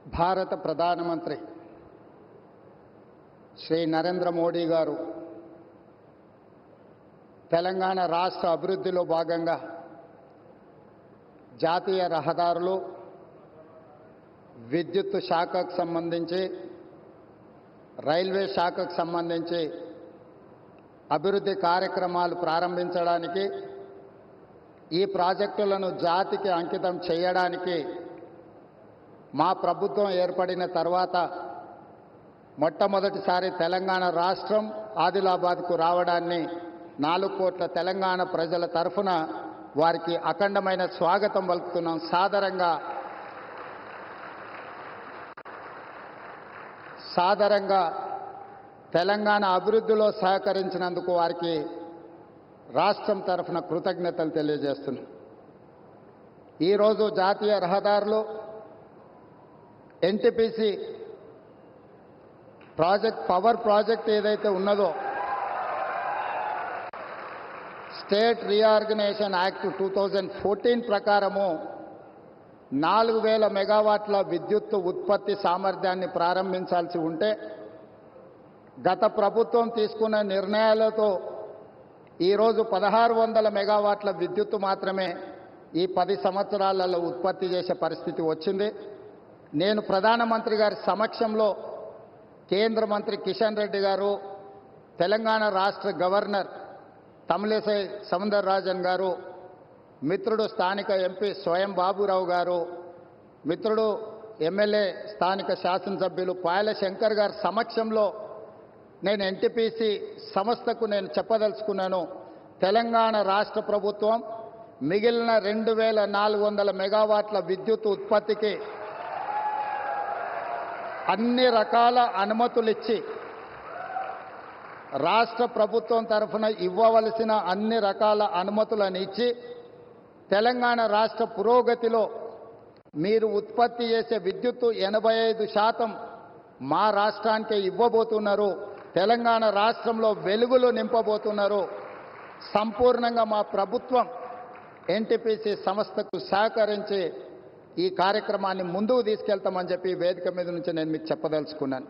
భారత ప్రధానమంత్రి శ్రీ నరేంద్ర మోడీ గారు తెలంగాణ రాష్ట్ర అభివృద్ధిలో భాగంగా జాతీయ రహదారులు, విద్యుత్ శాఖకు సంబంధించి, రైల్వే శాఖకు సంబంధించి అభివృద్ధి కార్యక్రమాలు ప్రారంభించడానికి, ఈ ప్రాజెక్టులను జాతికి అంకితం చేయడానికి మా ప్రభుత్వం ఏర్పడిన తర్వాత మొట్టమొదటిసారి తెలంగాణ రాష్ట్రం ఆదిలాబాద్కు రావడాన్ని 4 కోట్ల తెలంగాణ ప్రజల తరఫున వారికి అఖండమైన స్వాగతం పలుకుతున్నాం. సాదరంగా తెలంగాణ అభివృద్ధిలో సహకరించినందుకు వారికి రాష్ట్రం తరఫున కృతజ్ఞతలు తెలియజేస్తున్నాం. ఈరోజు జాతీయ రహదారులు, ఎన్టీపీసీ పవర్ ప్రాజెక్ట్ ఏదైతే ఉన్నదో, స్టేట్ రీఆర్గనైజేషన్ యాక్ట్ 2014 ప్రకారము 4000 మెగావాట్ల విద్యుత్ ఉత్పత్తి సామర్థ్యాన్ని ప్రారంభించాల్సి ఉంటే, గత ప్రభుత్వం తీసుకున్న నిర్ణయాలతో ఈరోజు 1600 మెగావాట్ల విద్యుత్తు మాత్రమే ఈ 10 సంవత్సరాలలో ఉత్పత్తి చేసే పరిస్థితి వచ్చింది. నేను ప్రధానమంత్రి గారి సమక్షంలో కేంద్ర మంత్రి కిషన్ రెడ్డి గారు, తెలంగాణ రాష్ట్ర గవర్నర్ తమిళిసై సౌందరరాజన్ గారు, మిత్రుడు స్థానిక ఎంపీ స్వయం బాబురావు గారు, మిత్రుడు ఎమ్మెల్యే స్థానిక శాసనసభ్యులు పాయల శంకర్ గారి సమక్షంలో నేను ఎన్టీపీసీ సంస్థకు నేను చెప్పదలుచుకున్నాను. తెలంగాణ రాష్ట్ర ప్రభుత్వం మిగిలిన 2400 మెగావాట్ల విద్యుత్ ఉత్పత్తికి అన్ని రకాల అనుమతులు ఇచ్చి, రాష్ట్ర ప్రభుత్వం తరఫున ఇవ్వవలసిన అన్ని రకాల అనుమతులను ఇచ్చి, తెలంగాణ రాష్ట్ర పురోగతిలో మీరు ఉత్పత్తి చేసే విద్యుత్తు 85% మా రాష్ట్రానికే ఇవ్వబోతున్నారు. తెలంగాణ రాష్ట్రంలో వెలుగులు నింపబోతున్నారు. సంపూర్ణంగా మా ప్రభుత్వం ఎన్టీపీసీ సంస్థకు సహకరించి ఈ కార్యక్రమాన్ని ముందుకు తీసుకెళ్తామని చెప్పి వేదిక మీద నుంచి నేను మీకు చెప్పదలుచుకున్నాను.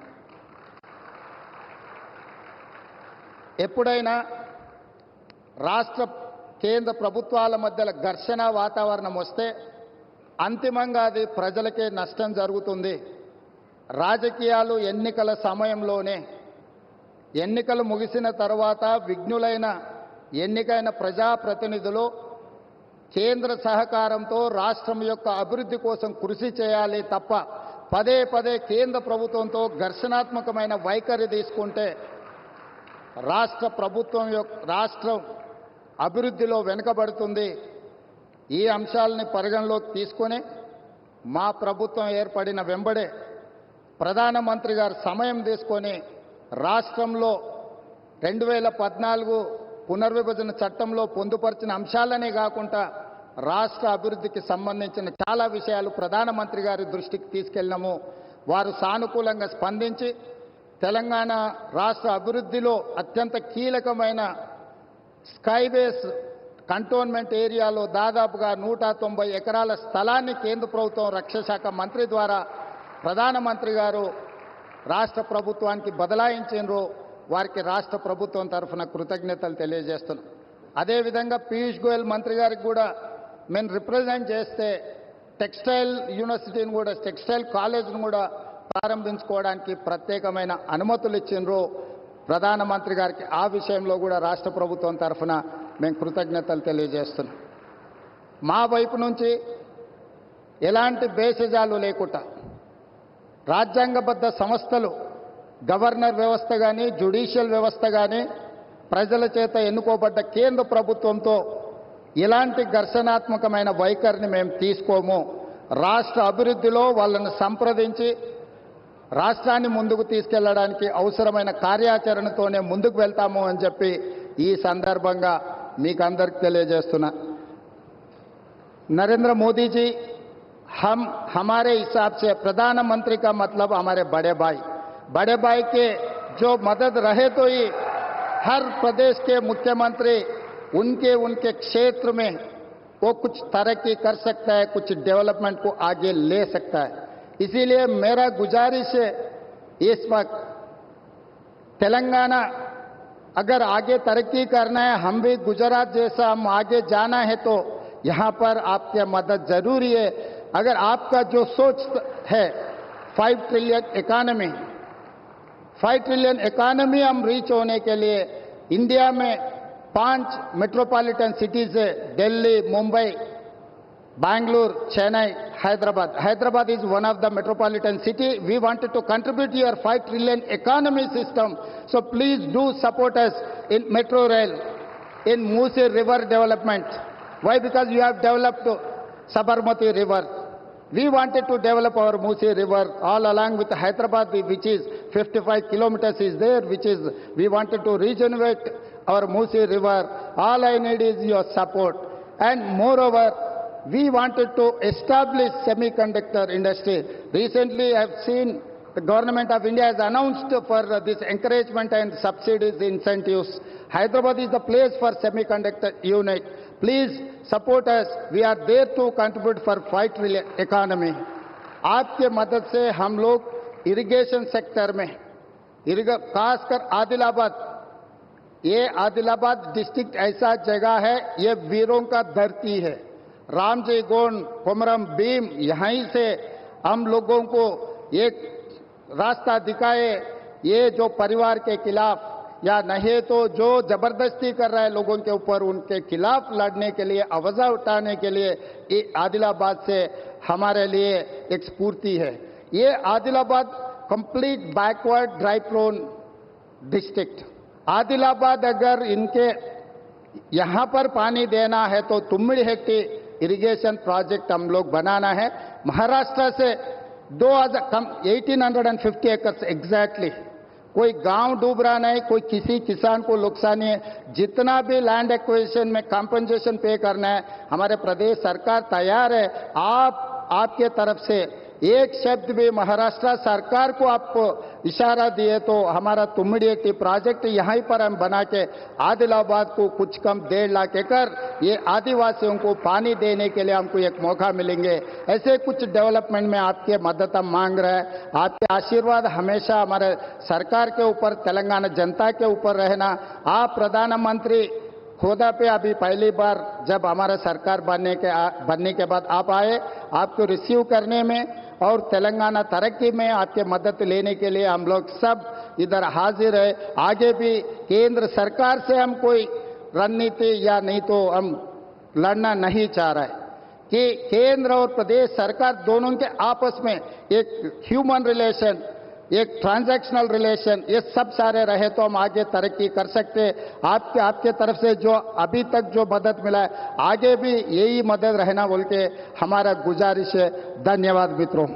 ఎప్పుడైనా రాష్ట్ర కేంద్ర ప్రభుత్వాల మధ్యలో ఘర్షణ వాతావరణం వస్తే అంతిమంగా అది ప్రజలకే నష్టం జరుగుతుంది. రాజకీయాలు ఎన్నికల సమయంలోనే, ఎన్నికలు ముగిసిన తర్వాత విఘ్నులైన ఎన్నికైన ప్రజాప్రతినిధులు కేంద్ర సహకారంతో రాష్ట్రం యొక్క అభివృద్ధి కోసం కృషి చేయాలి తప్ప పదే పదే కేంద్ర ప్రభుత్వంతో ఘర్షణాత్మకమైన వైఖరి తీసుకుంటే రాష్ట్రం అభివృద్ధిలో వెనుకబడుతుంది. ఈ అంశాలని పరిగణలోకి తీసుకొని మా ప్రభుత్వం ఏర్పడిన వెంబడే ప్రధానమంత్రి గారు సమయం తీసుకొని రాష్ట్రంలో 2014 పునర్విభజన చట్టంలో పొందుపరిచిన అంశాలనే కాకుండా రాష్ట్ర అభివృద్ధికి సంబంధించిన చాలా విషయాలు ప్రధానమంత్రి గారి దృష్టికి తీసుకెళ్ళినాము. వారు సానుకూలంగా స్పందించి తెలంగాణ రాష్ట్ర అభివృద్ధిలో అత్యంత కీలకమైన స్కైబేస్ కంటోన్మెంట్ ఏరియాలో దాదాపుగా 190 ఎకరాల స్థలాన్ని కేంద్ర ప్రభుత్వం రక్షణ శాఖ మంత్రి ద్వారా ప్రధానమంత్రి గారు రాష్ట్ర ప్రభుత్వానికి బదలాయించారు. వారికి రాష్ట్ర ప్రభుత్వం తరఫున కృతజ్ఞతలు తెలియజేస్తున్నాం. అదేవిధంగా పీయూష్ గోయల్ మంత్రి గారికి కూడా మేము రిప్రజెంట్ చేస్తే టెక్స్టైల్ యూనివర్సిటీని కూడా, టెక్స్టైల్ కాలేజ్ను కూడా ప్రారంభించుకోవడానికి ప్రత్యేకమైన అనుమతులు ఇచ్చిండ్రు ప్రధానమంత్రి గారికి. ఆ విషయంలో కూడా రాష్ట్ర ప్రభుత్వం తరఫున మేము కృతజ్ఞతలు తెలియజేస్తున్నాం. మా వైపు నుంచి ఎలాంటి భేషజాలు లేకుండా రాజ్యాంగబద్ధ సంస్థలు, గవర్నర్ వ్యవస్థ కానీ, జ్యుడిషియల్ వ్యవస్థ కానీ, ప్రజల చేత ఎన్నుకోబడ్డ కేంద్ర ప్రభుత్వంతో ఇలాంటి ఘర్షణాత్మకమైన వైఖరిని మేము తీసుకోము. రాష్ట్ర అభివృద్ధిలో వాళ్ళను సంప్రదించి రాష్ట్రాన్ని ముందుకు తీసుకెళ్లడానికి అవసరమైన కార్యాచరణతోనే ముందుకు వెళ్తాము అని చెప్పి ఈ సందర్భంగా మీకు అందరికి తెలియజేస్తున్నా. नरेंद्र मोदी जी हमारे हिसाब से प्रधानमंत्री का मतलब हमारे बड़े भाई के जो मदद रहे तो ही हर प्रदेश के मुख्यमंत्री उनके क्षेत्र में वो कुछ तरक्की कर सकता है, कुछ डेवलपमेंट को आगे ले सकता है। इसीलिए मेरा गुजारिश है इस वक्त तेलंगाना अगर आगे तरक्की करना है, हम भी गुजरात जैसा हम आगे जाना है तो यहां पर आपकी मदद जरूरी है। अगर आपका जो सोच है 5 ट्रिलियन इकोनॉमी, 5 ट्रिलियन इकोनॉमी हम रीच होने के लिए इंडिया में 5 मेट्रोपॉलिटन सिटीज है, Delhi, Mumbai, Bangalore, Chennai, Hyderabad. Hyderabad is one of the metropolitan city. We wanted to contribute your 5 trillion economy system. So please do support us in metro rail, in Musi River development. Why? Because you have developed Sabarmati River. We wanted to develop our Musi River all along with Hyderabad, which is 55 kilometers is there, which is, we wanted to regenerate our Musi River. All I need is your support. And moreover, we wanted to establish semiconductor industry. Recently, I have seen the government of India has announced for this encouragement and subsidies, incentives. Hyderabad is the place for semiconductor unit. Please support us. We are there to contribute for 5 trillion economy. आपके मदद से हम लोग irrigation sector में, खासकर आदिलाबाद, ये Adilabad district ऐसा जगह है, ये वीरों का धरती है। रामजी गोंड, कोमरम भीम, यहीं से हम लोगों को एक रास्ता दिखाए। ये जो परिवार के खिलाफ या नहीं तो जो जबरदस्ती कर रहा है लोगों के ऊपर, उनके खिलाफ लड़ने के लिए, आवाज उठाने के लिए ये आदिलाबाद से हमारे लिए एक स्फूर्ति है। ये Adilabad complete backward dry prone district. Adilabad अगर इनके यहां पर पानी देना है तो तुम्मिडिहेट्टी इरिगेशन प्रोजेक्ट हम लोग बनाना है। महाराष्ट्र से 1850 एकर्स एग्जैक्टली, कोई गांव डूब रहा नहीं, कोई किसी किसान को नुकसान नहीं है। जितना भी लैंड एक्विजिशन में कॉम्पेंसेशन पे करना है, हमारे प्रदेश सरकार तैयार है। आपके तरफ से एक शब्द भी महाराष्ट्र सरकार को आप इशारा दिए तो हमारा तुम्मिडिहेट्टी प्रोजेक्ट यहीं पर हम बना के आदिलाबाद को कुछ कम 1.5 लाख एकड़ ये आदिवासियों को पानी देने के लिए हमको एक मौका मिलेंगे। ऐसे कुछ डेवलपमेंट में आपके मदद हम मांग रहे हैं। आपके आशीर्वाद हमेशा हमारे सरकार के ऊपर, तेलंगाना जनता के ऊपर रहना। आप प्रधानमंत्री खुदा पे अभी पहली बार जब हमारा सरकार बनने के बाद आप आए, आपको रिसीव करने में और तेलंगाना तरक्की में आपके मदद लेने के लिए हम लोग सब इधर हाजिर है। आगे भी केंद्र सरकार से हम कोई रणनीति या नहीं तो हम लड़ना नहीं चाह रहे कि केंद्र और प्रदेश सरकार दोनों के आपस में एक ह्यूमन रिलेशन, एक ट्रांजैक्शनल रिलेशन, ये सब सारे रहे तो हम आगे तरक्की कर सकते। आपके तरफ से जो अभी तक जो मदद मिला है, आगे भी यही मदद रहना बोल के हमारा गुजारिश है। धन्यवाद मित्रों।